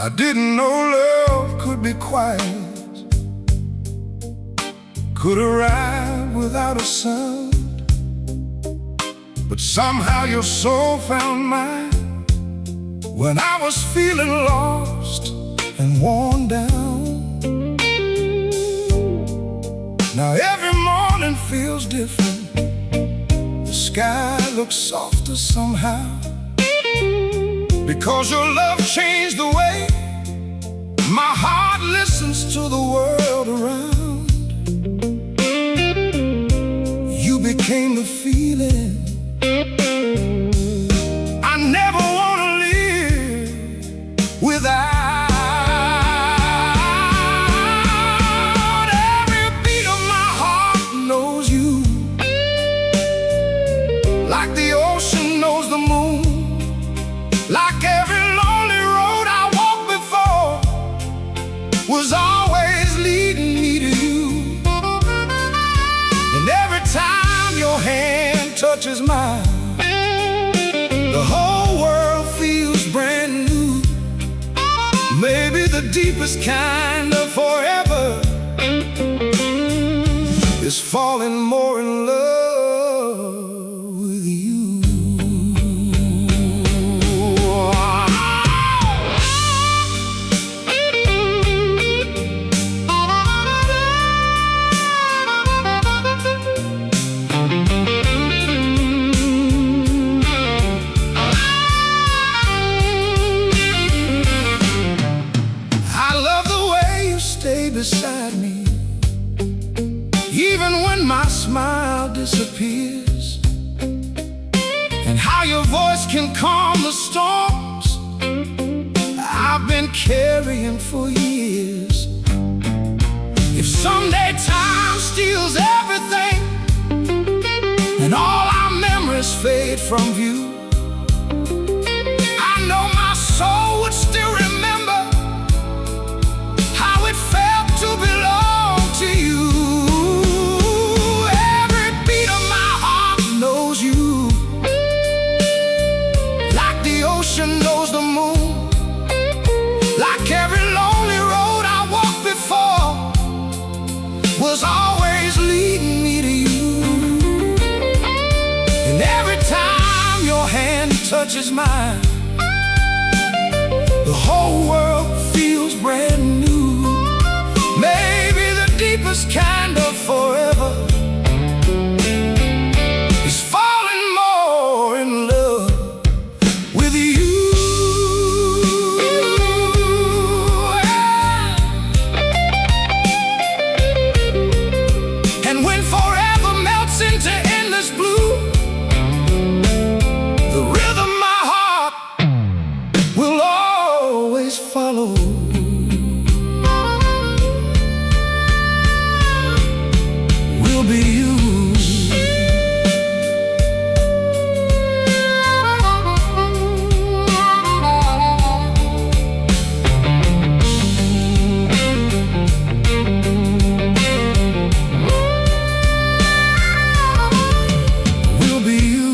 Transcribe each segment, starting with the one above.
I didn't know love could be quiet, could arrive without a sound. But somehow your soul found mine when I was feeling lost and worn down. Now every morning feels different. The sky looks softer somehow, because your love changed the way my heart listens to the world around. You became the feeling I never want to live without. Every beat of my heart knows you, like the ocean knows the moon, like every lonely road I walked before was always leading me to you. And every time your hand touches mine, the whole world feels brand new. Maybe the deepest kind of forever is falling more in love with you. Beside me, even when my smile disappears, and how your voice can calm the storms I've been carrying for years. If someday time steals everything and all our memories fade from view, I know my soul would still remember how it felt to belong to you. Every beat of my heart knows you, like the ocean knows the moon, like every lonely road I walked before was always leading me to you. And every time your hand touches mine, the whole world feels brand new. Maybe the deepest kind of forever is falling more in love with you. And when forever melts into endless blue, the rhythm my heart will always follow. Be you. We'll be you.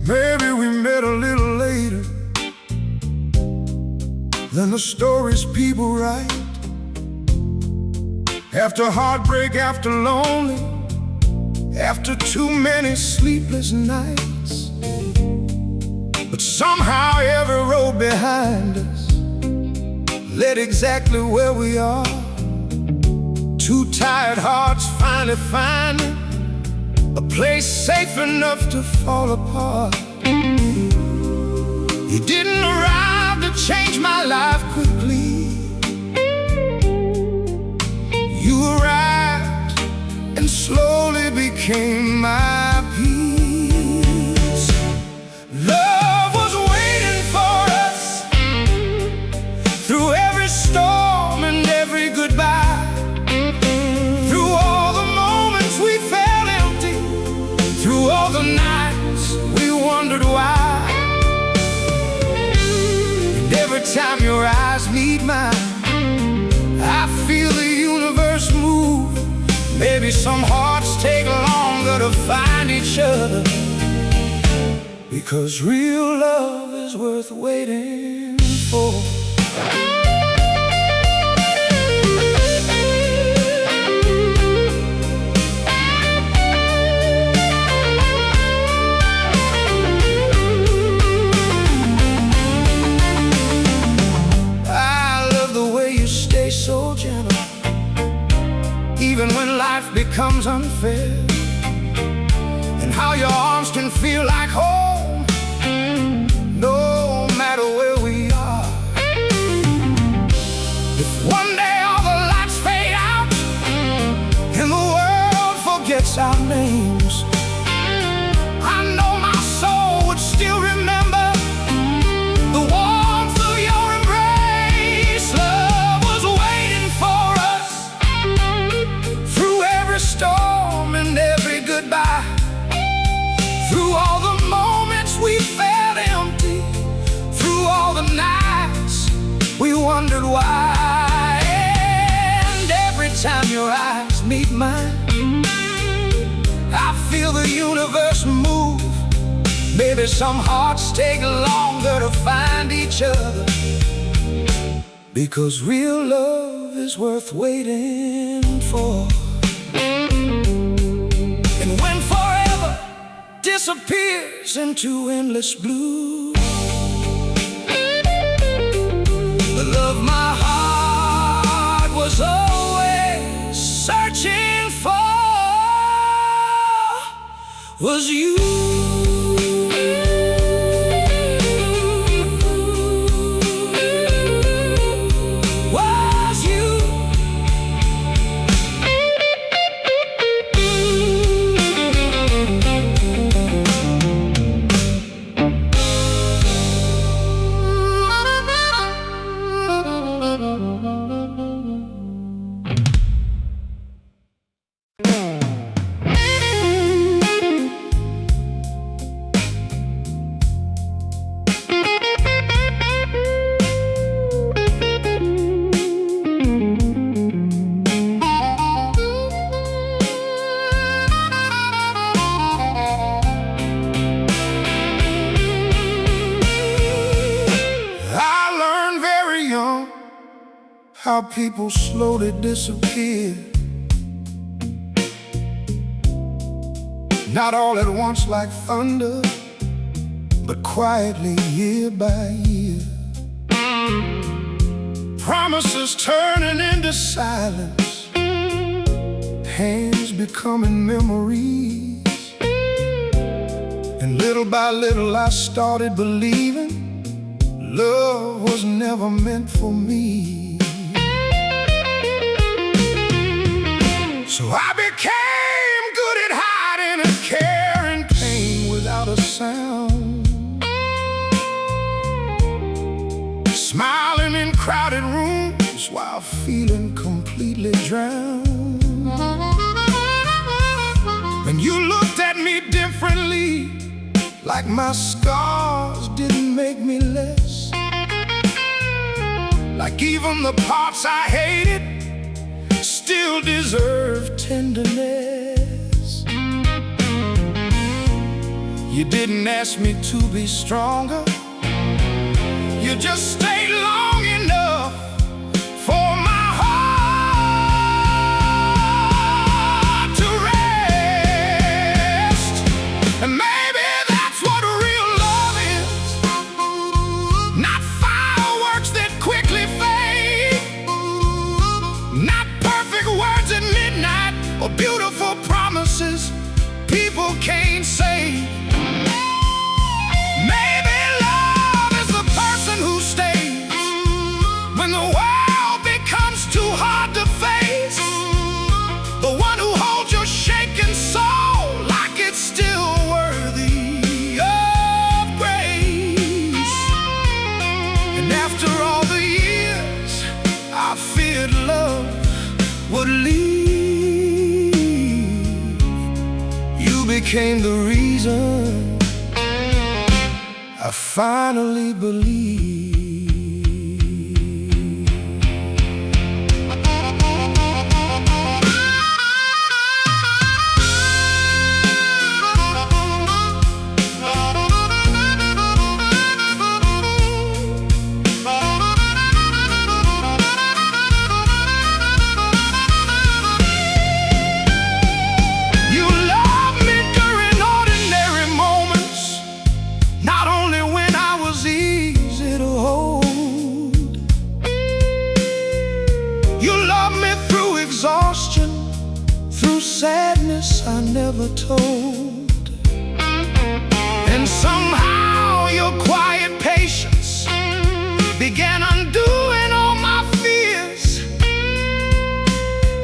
Maybe we met a little later than the stories people write. After heartbreak, after lonely, after too many sleepless nights. But somehow every road behind us led exactly where we are. Two tired hearts finally finding a place safe enough to fall apart. You didn't arrive to change my life quickly. You arrived and slowly became my peace. all the nights we wondered why. And every time your eyes meet mine, I feel the universe move. Maybe some hearts take longer to find each other, because real love is worth waiting for. So gentle, even when life becomes unfair, and how your arms can feel like home, no matter where we are. If one day all the lights fade out and the world forgets our names, I know my soul would still remember the warmth of your embrace. Love was waiting for us through every storm and every goodbye, through all the moments we felt empty, through all the nights we wondered why. And every time your eyes meet mine, I feel the universe move. Maybe some hearts take longer to find each other, because real love is worth waiting for. And when forever disappears into endless blue, the love my heart was always searching for was you. How people slowly disappear, not all at once like thunder, but quietly year by year. Promises turning into silence, hands becoming memories. And little by little I started believing love was never meant for me. So I became good at hiding and carrying pain without a sound, smiling in crowded rooms while feeling completely drowned. When you looked at me differently, like my scars didn't make me less, like even the parts I hated still deserve tenderness. You didn't ask me to be stronger, you just stayed long enough for my heart to rest. And maybe that's what real love is, not fireworks that quickly fade, not words at midnight or beautiful promises people can't say. Maybe love is the person who stays became the reason I finally believed. Exhaustion, through sadness I never told. And somehow your quiet patience began undoing all my fears,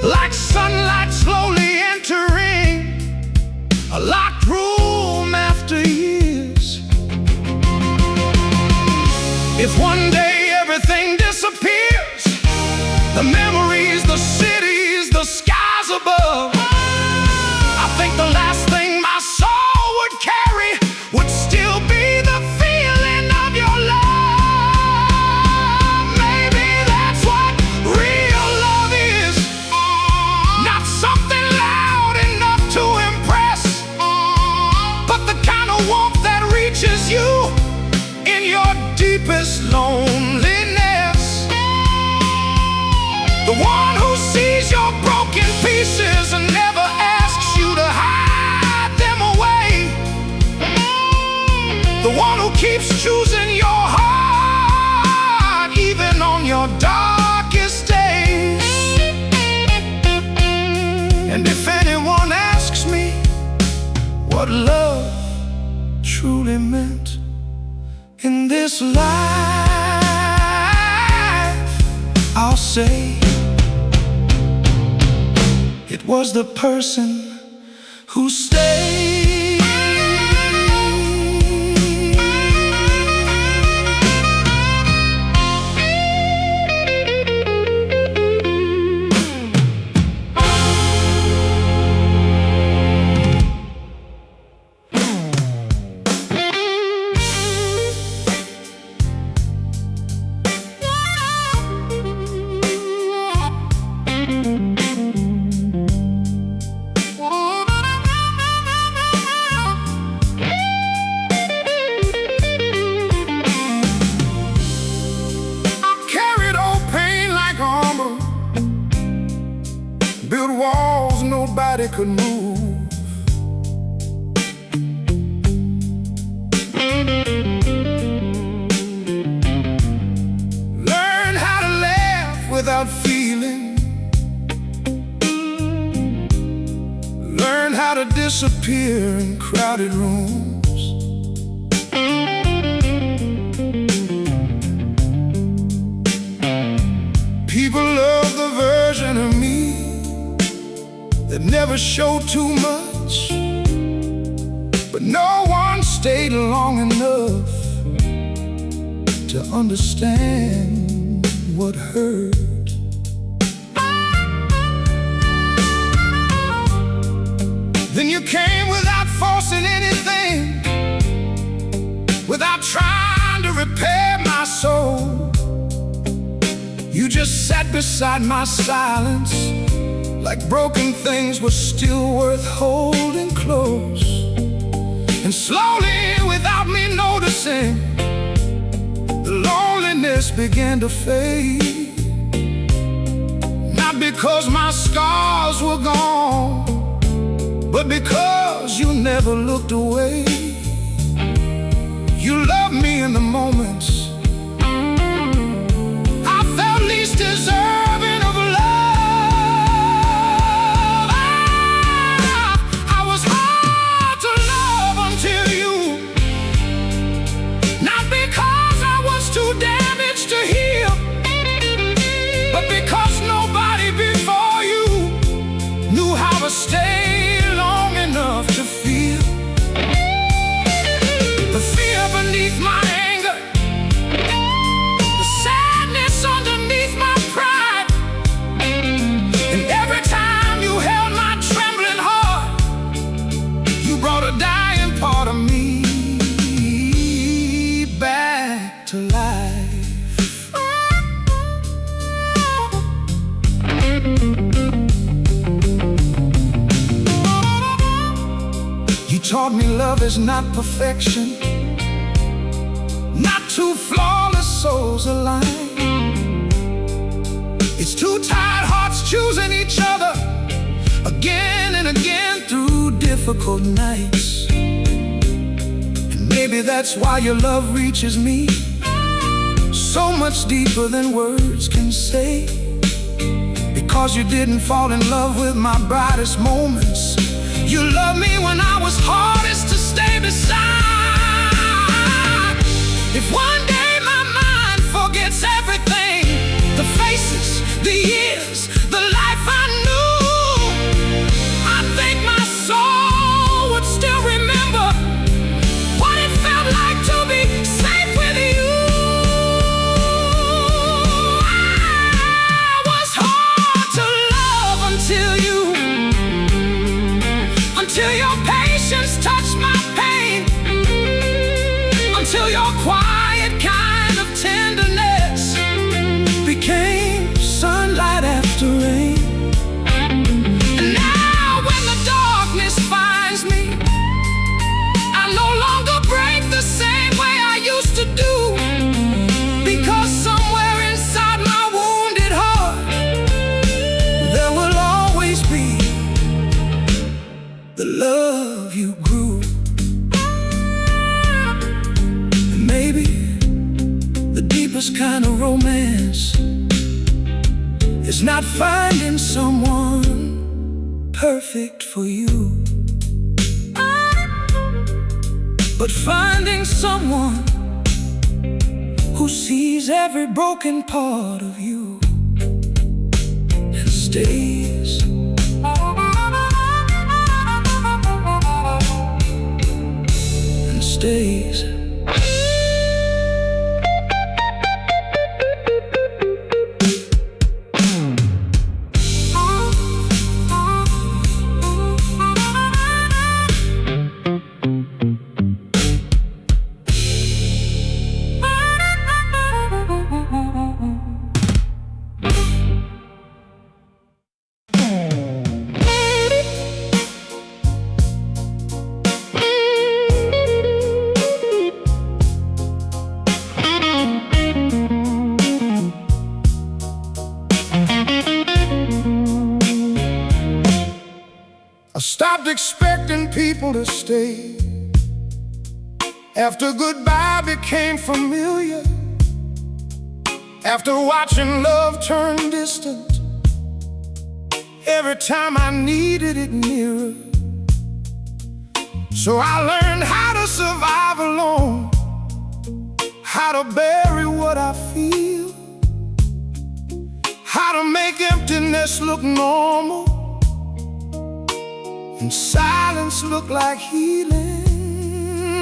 like sunlight slowly entering a locked room after years. If one day everything disappears, the memories, the cities, the skies above, I think the last thing my soul would carry would still be the feeling of your love. Maybe that's what real love is. Not something loud enough to impress, but the kind of warmth that reaches you in your deepest loneliness. The one who sees your broken pieces and never asks you to hide them away. The one who keeps choosing your heart even on your darkest days. And if anyone asks me what love truly meant in this life, I'll say it was the person who stayed. Built walls nobody could move. Learn how to laugh without feeling. Learn how to disappear in crowded rooms. People love the version of me that never showed too much, but no one stayed long enough to understand what hurt. Then you came without forcing anything, without trying to repair my soul. You just sat beside my silence, like broken things were still worth holding close. And slowly, without me noticing, the loneliness began to fade. Not because my scars were gone, but because you never looked away. You loved me in the moments I felt least deserving of love. I was hard to love until you. Not because I was too damaged to heal, but because nobody before you knew how to stay long enough to feel. dying part of me back to life. You taught me love is not perfection, not two flawless souls aligned. It's two tired hearts choosing each other again and again through difficult nights. And maybe that's why your love reaches me so much deeper than words can say. Because you didn't fall in love with my brightest moments. You loved me when I was hardest to stay beside. If one day my mind forgets everything, the faces, the years, the life I knew, I think my soul would still remember what it felt like to be safe with you. I was hard to love until your patience touched my pain, until your quiet kind of tenderness became sunlight after rain. And now when the darkness finds me, I no longer break the same way I used to do. Because somewhere inside my wounded heart, there will always be the love you grew. And maybe the deepest kind of romance is not finding someone perfect for you, but finding someone who sees every broken part of you and stays. Days. I stopped expecting people to stay after goodbye became familiar, after watching love turn distant every time I needed it nearer. So I learned how to survive alone, how to bury what I feel, how to make emptiness look normal and silence look like healing.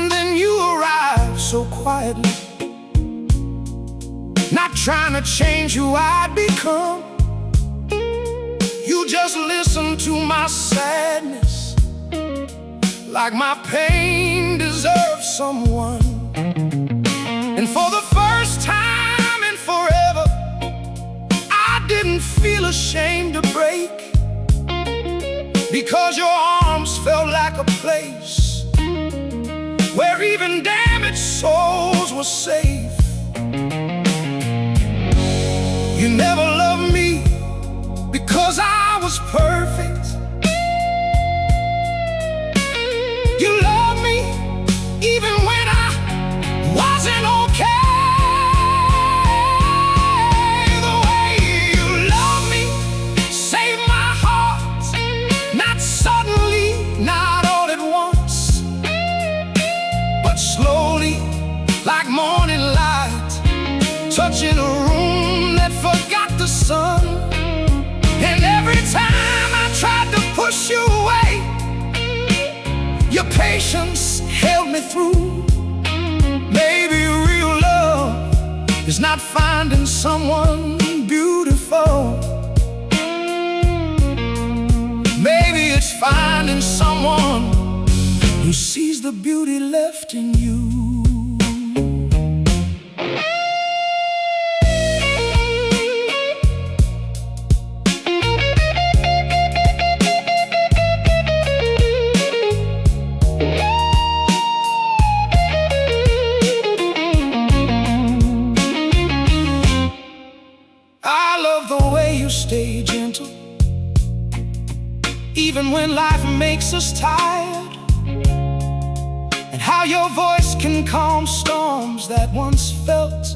Then you arrived so quietly, not trying to change who I'd become. You just listened to my sadness, like my pain deserves someone. And for the first time in forever, I didn't feel ashamed to break, because your arms felt like a place where even damaged souls were safe. You never loved me because I was perfect. You loved me even when I wasn't okay. The way you love me saved my heart, not suddenly, not all at once, but slowly, like morning light, touching a room that forgot the sun. And every time I tried to push you away, your patience held me through. Maybe real love is not finding someone beautiful. Maybe it's finding someone who who sees the beauty left in you. I love the way you stay gentle, even when life makes us tired, and how your voice can calm storms that once felt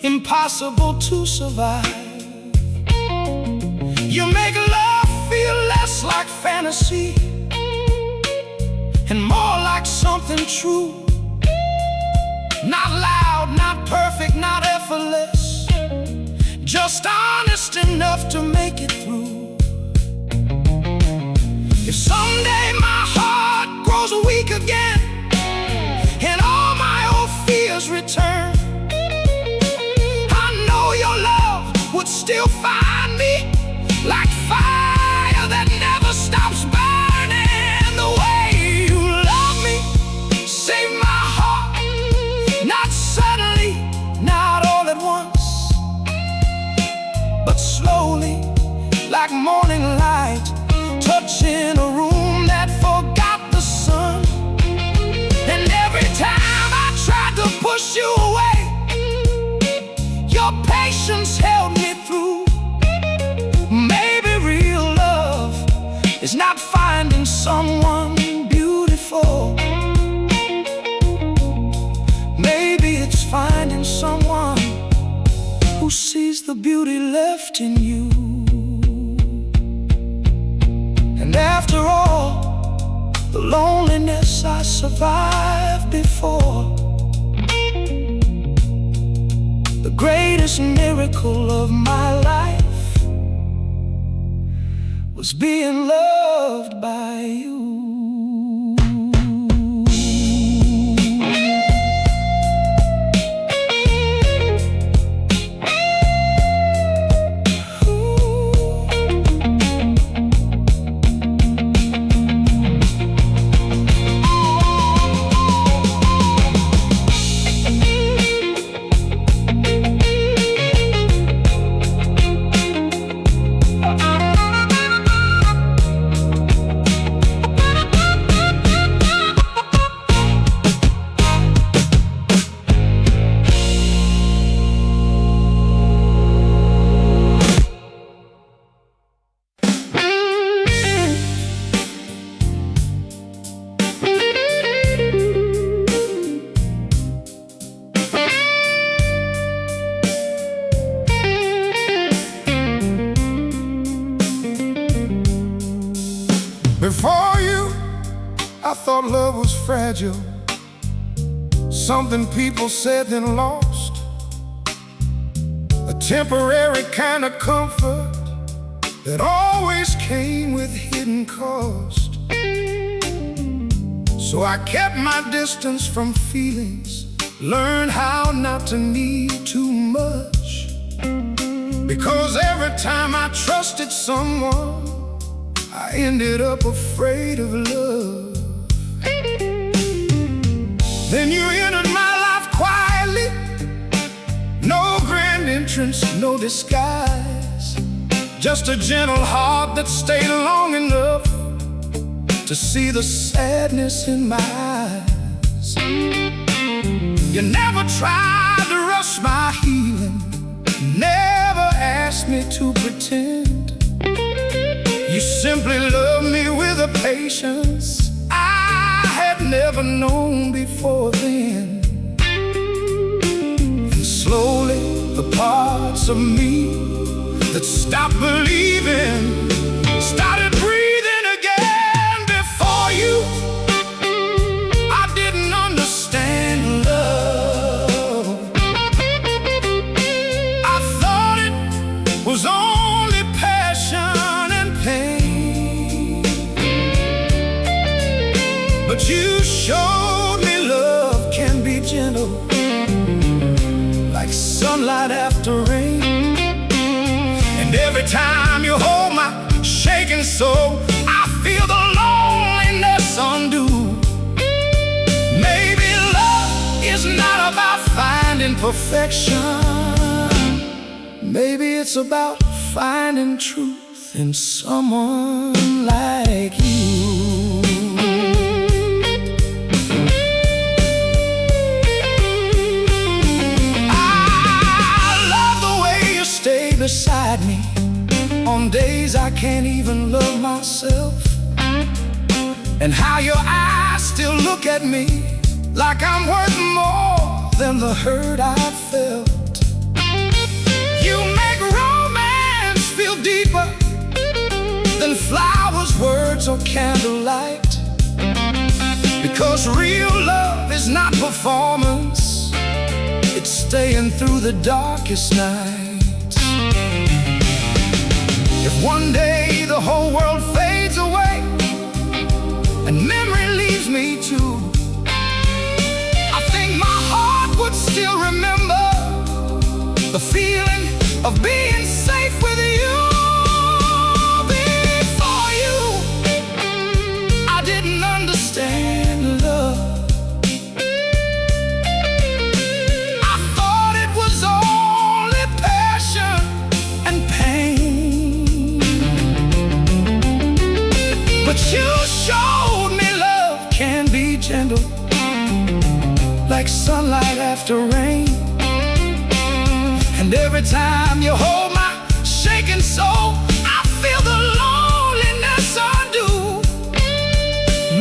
impossible to survive. You make love feel less like fantasy and more like something true. Not loud, not perfect, not effortless, just honest enough to make it through. If someday my heart grows weak again and all my old fears return, I know your love would still find me like fire that never stops burning. The way you love me saved my heart, not suddenly, not all at once, but slowly, like morning light touching a room that forgot the sun. And every time I tried to push you away, your patience held me through. Maybe real love is not finding someone beautiful. Maybe it's finding someone who sees the beauty left in you. And after all the loneliness I survived before, the greatest miracle of my life was being loved by you. Before you, I thought love was fragile, something people said then lost, a temporary kind of comfort that always came with hidden cost. So I kept my distance from feelings, learned how not to need too much, because every time I trusted someone, I ended up afraid of love. Then you entered my life quietly, no grand entrance, no disguise, just a gentle heart that stayed long enough to see the sadness in my eyes. You never tried to rush my healing, never asked me to pretend. You simply loved me with a patience I had never known before then. And slowly the parts of me that stopped believing started breathing again. Before you, I didn't understand love. I thought it was only passion and pain, but you showed me love can be gentle, like sunlight after rain. And every time you hold my shaking soul, I feel the loneliness undo. perfection. Maybe it's about finding truth in someone like you. I love the way you stay beside me on days I can't even love myself, and how your eyes still look at me like I'm worth more than the hurt I felt. You make romance feel deeper than flowers, words, or candlelight, because real love is not performance, it's staying through the darkest nights. If one day the whole world fades away and memory leaves me too, I think my heart would still remember the feeling of being safe with you. Before you, I didn't understand love. I thought it was only passion and pain, but you showed me love can be gentle, like sunlight after rain. And every time you hold my shaking soul, I feel the loneliness undo.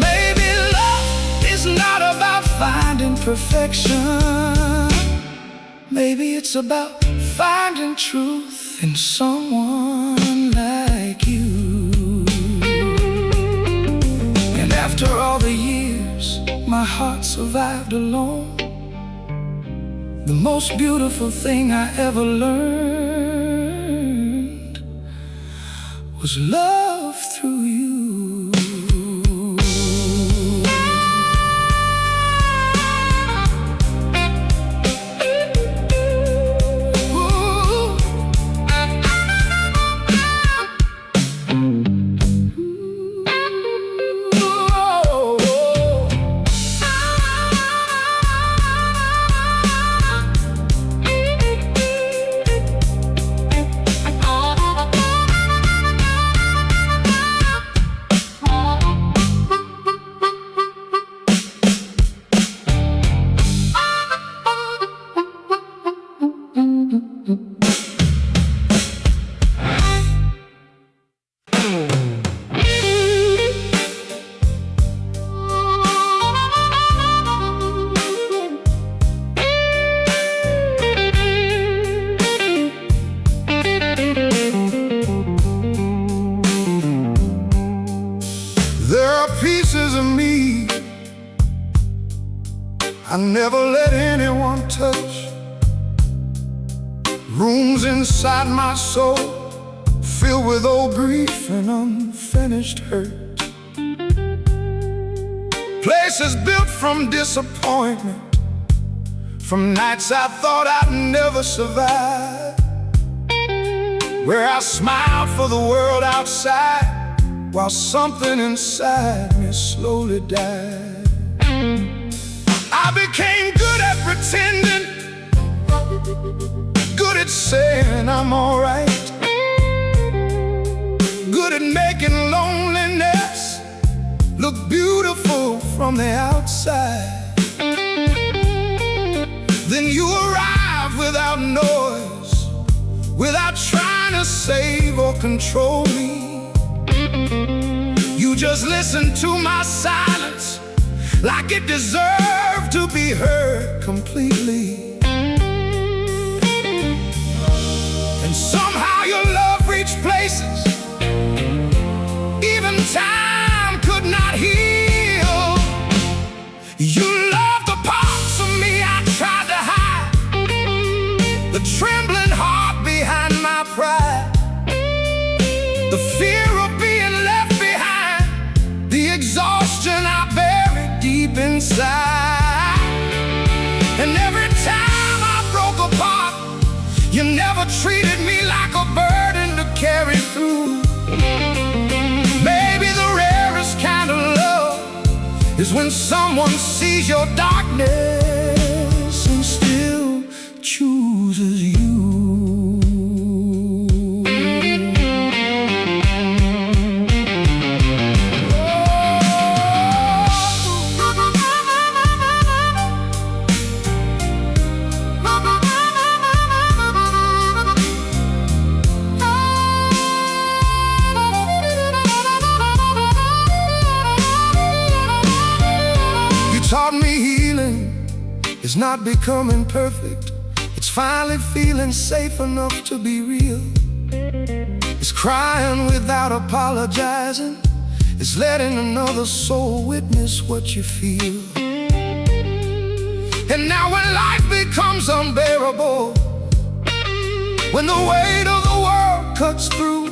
Maybe love is not about finding perfection. Maybe it's about finding truth in someone like you. And after all the years my heart survived alone, the most beautiful thing I ever learned was love through you. There are pieces of me I never let anyone touch, rooms inside my soul filled with old grief and unfinished hurt, places built from disappointment, from nights I thought I'd never survive, where I smiled for the world outside while something inside me slowly died. I became good at pretending, good at saying I'm alright, good at making loneliness look beautiful from the outside. Then you arrive without noise, without trying to save or control me. You just listen to my silence like it deserved to be heard completely. And somehow your love reached places even time could not heal. You loved the parts of me I tried to hide, the trembling heart behind my pride, the fear of being left behind, the exhaustion I buried deep inside. And every time I broke apart, you never treated me like a burden to carry through. Maybe the rarest kind of love is when someone sees your darkness and still chooses you. Taught me healing is not becoming perfect. It's finally feeling safe enough to be real. It's crying without apologizing. It's letting another soul witness what you feel. And now when life becomes unbearable, when the weight of the world cuts through,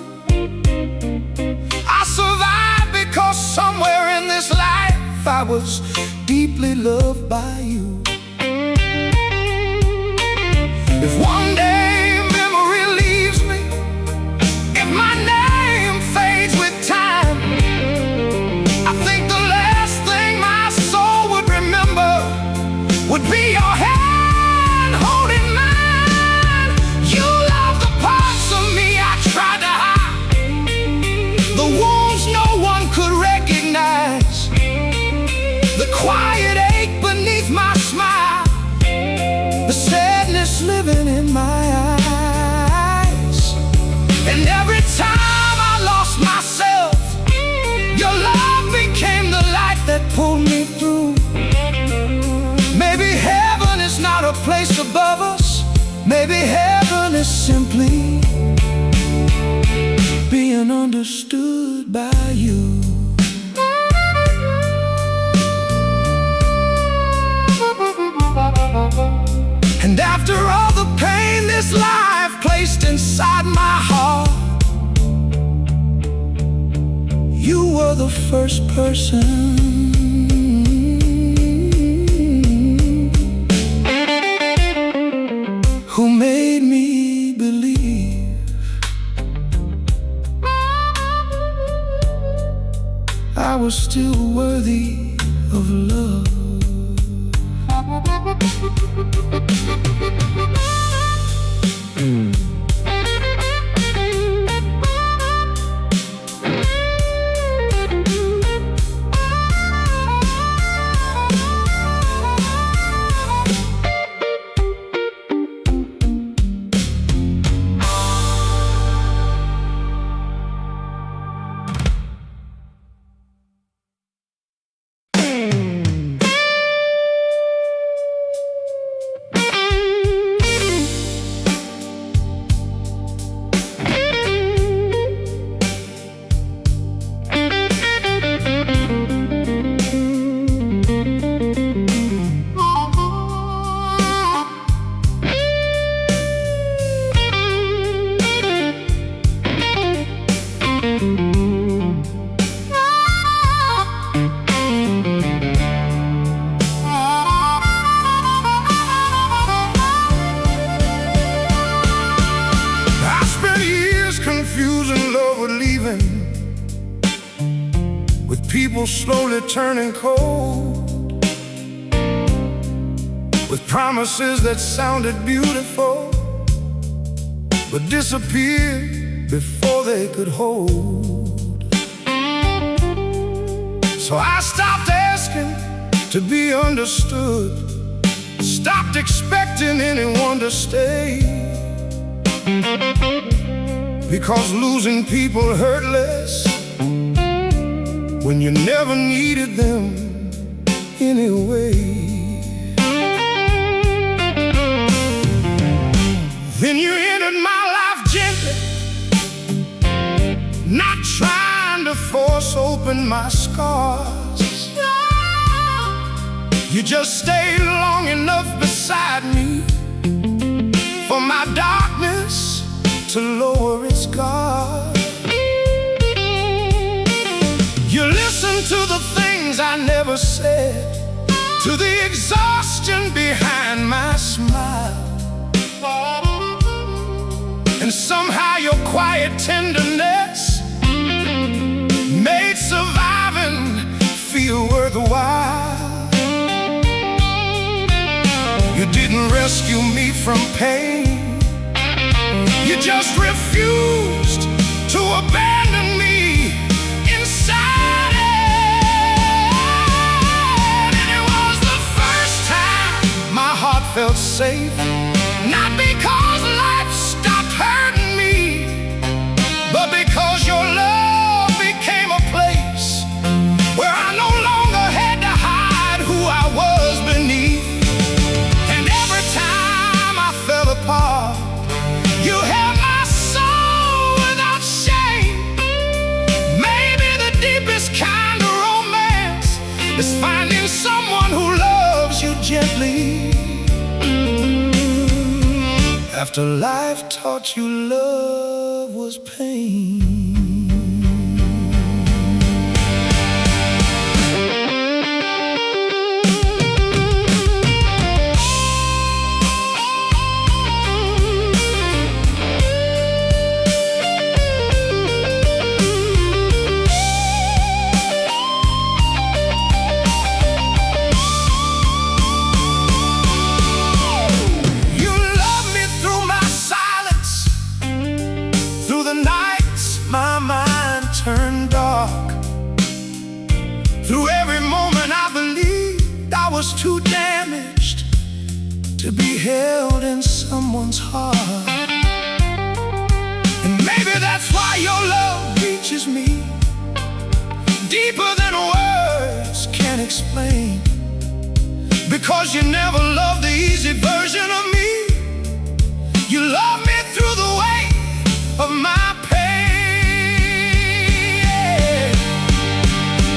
I survive because somewhere in this life I was deeply loved by you. If one day memory leaves me, if my name fades with time, I think the last thing my soul would remember would be your hand holding mine. You love the parts of me I tried to hide, the wounds no one could recognize, the quiet ache beneath my smile, the sadness living in my eyes. And every time I lost myself, your love became the light that pulled me through. Maybe heaven is not a place above us. Maybe heaven is simply being understood by you. And after all the pain this life placed inside my heart, you were the first person who made me believe I was still worthy of love. People slowly turning cold, with promises that sounded beautiful but disappeared before they could hold. So I stopped asking to be understood, stopped expecting anyone to stay, because losing people hurt less when you never needed them anyway. Then you entered my life gently, not trying to force open my scars. You just stayed long enough beside me for my darkness to lower its guard. You listened to the things I never said, to the exhaustion behind my smile. And somehow your quiet tenderness made surviving feel worthwhile. You didn't rescue me from pain. You just refused to abandon me inside it. And it was the first time my heart felt safe. Not because life stopped hurting me, but because your love became a place where I no longer had to hide who I was beneath. And every time I fell apart, you held my soul without shame. Maybe the deepest kind of romance is finding someone who loves you gently. After life taught you love was pain. Turned dark. Through every moment I believed I was too damaged to be held in someone's heart. And maybe that's why your love reaches me deeper than words can explain. Because you never loved the easy version of me. You love me through the weight of my pain.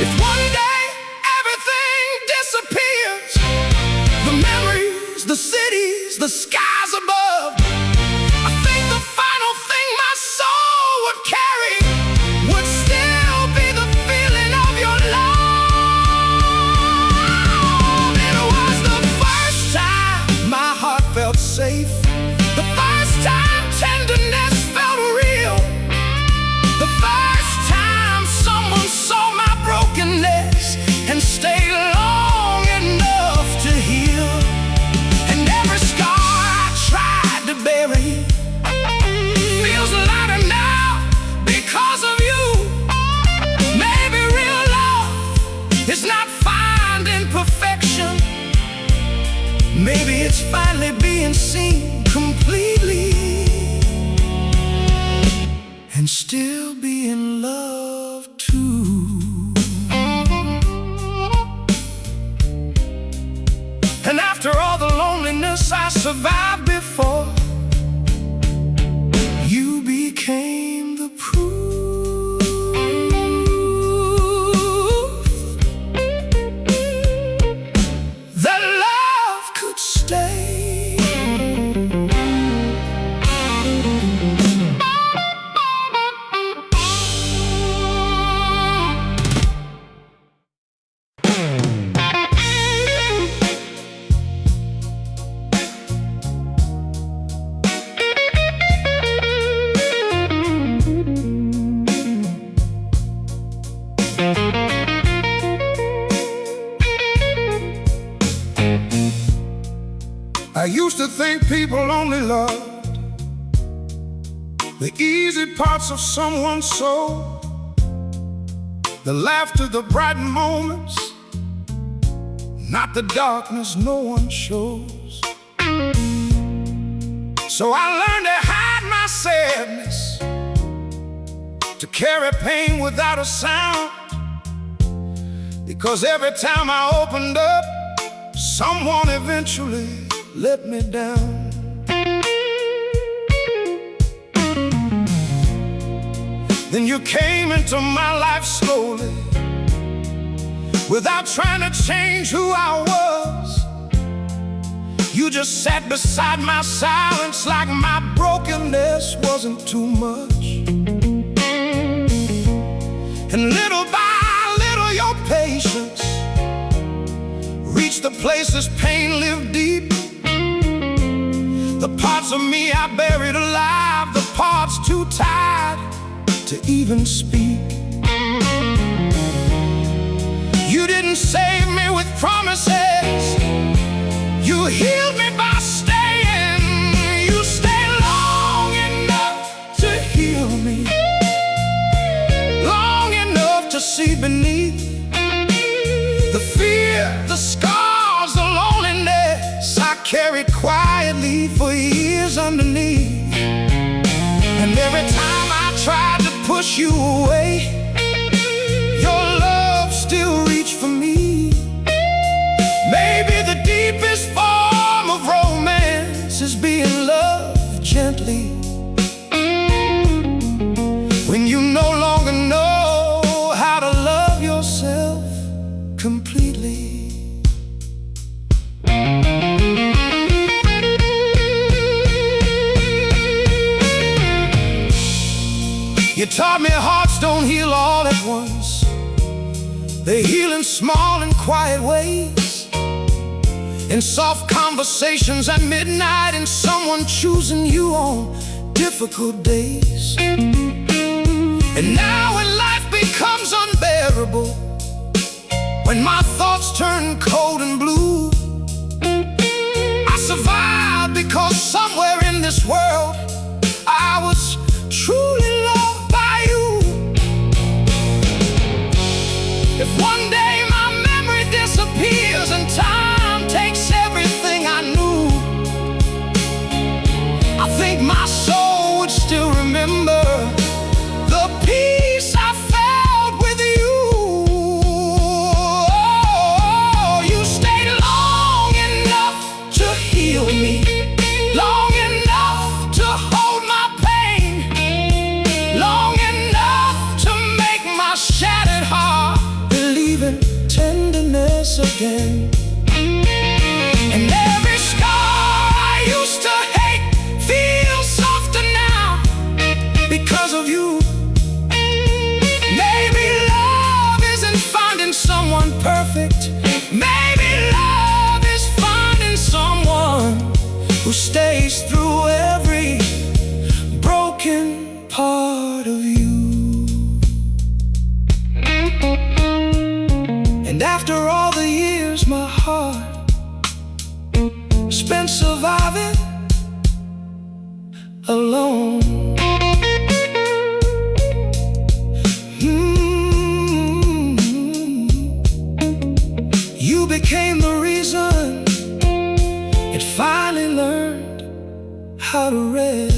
If one day everything disappears, the memories, the cities, the skies above, I think the final thing my soul would carry would still be the feeling of your love. It was the first time my heart felt safe. The first time tenderness felt real. The first time someone saw my brokenness and stayed long enough to heal. And every scar I tried to bury feels lighter now because of you. Maybe real love is not finding perfection. Maybe it's finally being seen completely and still being loved too. And after all the loneliness I survived before, you became the proof that love could stay. I used to think people only loved the easy parts of someone's soul, the laughter, the bright moments, not the darkness no one shows. So I learned to hide my sadness, to carry pain without a sound, because every time I opened up, someone eventually let me down. Then you came into my life slowly, without trying to change who I was. You just sat beside my silence like my brokenness wasn't too much. And little by little your patience reached the places pain lived deep. The parts of me I buried alive, the parts too tired to even speak. You didn't save me with promises, you healed me by staying buried quietly for years underneath. And every time I tried to push you away, your love still reached for me. Maybe the deepest form of romance is being loved gently, when you no longer know how to love yourself completely. You taught me hearts don't heal all at once. They heal in small and quiet ways, in soft conversations at midnight, and someone choosing you on difficult days. And now when life becomes unbearable, when my thoughts turn cold and blue, I survived because somewhere in this world I was truly loved by you. If one day my memory disappears and time takes everything I knew, I think my soul would still remember the peace I felt with you. Oh, you stayed long enough to heal me, long enough to hold my pain, long enough to make my shattered heart believe in tenderness again. And every scar I used to hate feels softer now because of you. Maybe love isn't finding someone perfect. Maybe love is finding someone who stays through every broken part of you. And after all the years my heart spent surviving alone, you became the reason it finally learned how to rest.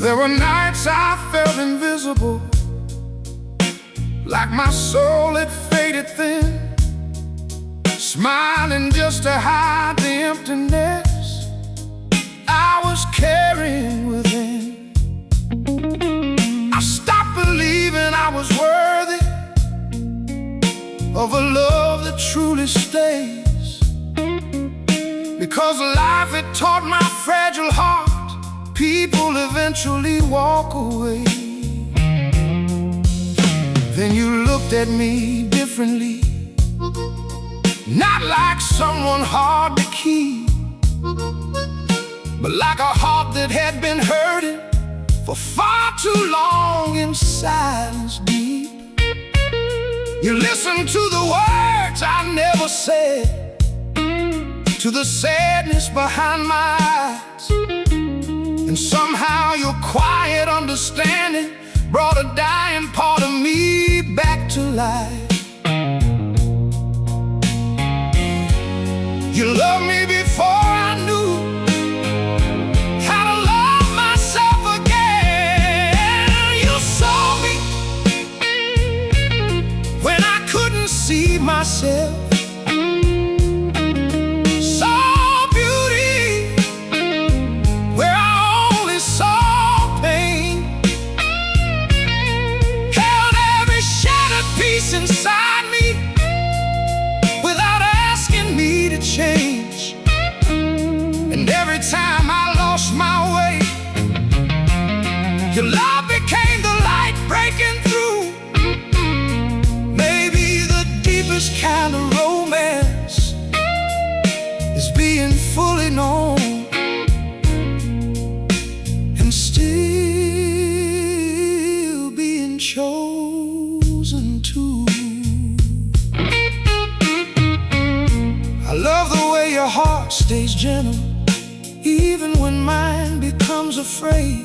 There were nights I felt invisible, like my soul had faded thin, smiling just to hide the emptiness I was carrying within. I stopped believing I was worthy of a love that truly stays, because life had taught my fragile heart people eventually walk away. Then you looked at me differently, not like someone hard to keep, but like a heart that had been hurting for far too long in silence deep. You listened to the words I never said, to the sadness behind my eyes, and somehow your quiet understanding brought a dying part of me back to life. You loved me before I knew how to love myself again. You saw me when I couldn't see myself. Inside me without asking me to change. And every time I lost my way, your love became the light breaking through. Maybe the chosen to. I love the way your heart stays gentle, even when mine becomes afraid,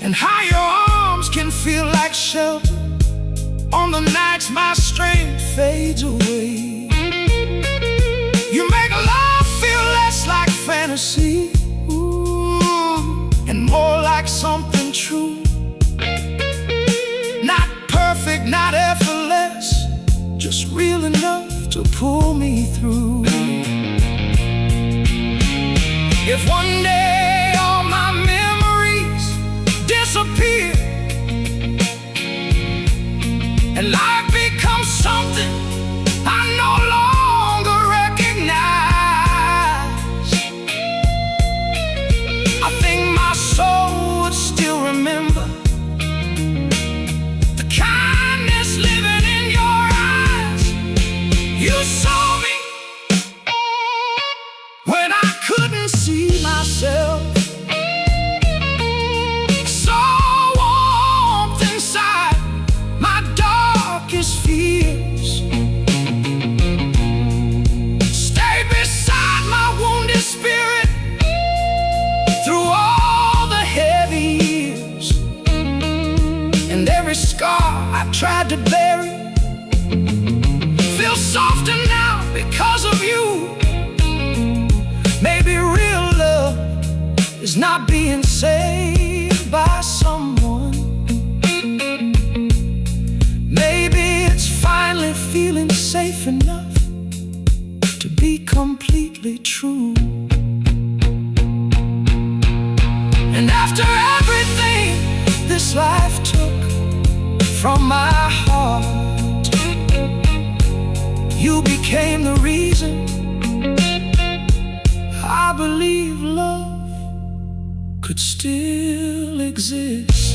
and how your arms can feel like shelter on the nights my strength fades away. You make love feel less like fantasy, and more like something true. Not perfect, not effortless, just real enough to pull me through. If one day all my memories disappear and life becomes something I no longer recognize, I think my soul would still remember the kindness living in your eyes. You saw me when I couldn't see myself. So warmth inside my darkest fears. Stay beside my wounded spirit through all the heavy years. And every scar I tried to bury feels softer now because of you. Maybe real love is not being saved by someone. Maybe it's finally feeling safe enough to be completely true. And after everything this life took from my heart, you became the reason I believe love could still exist.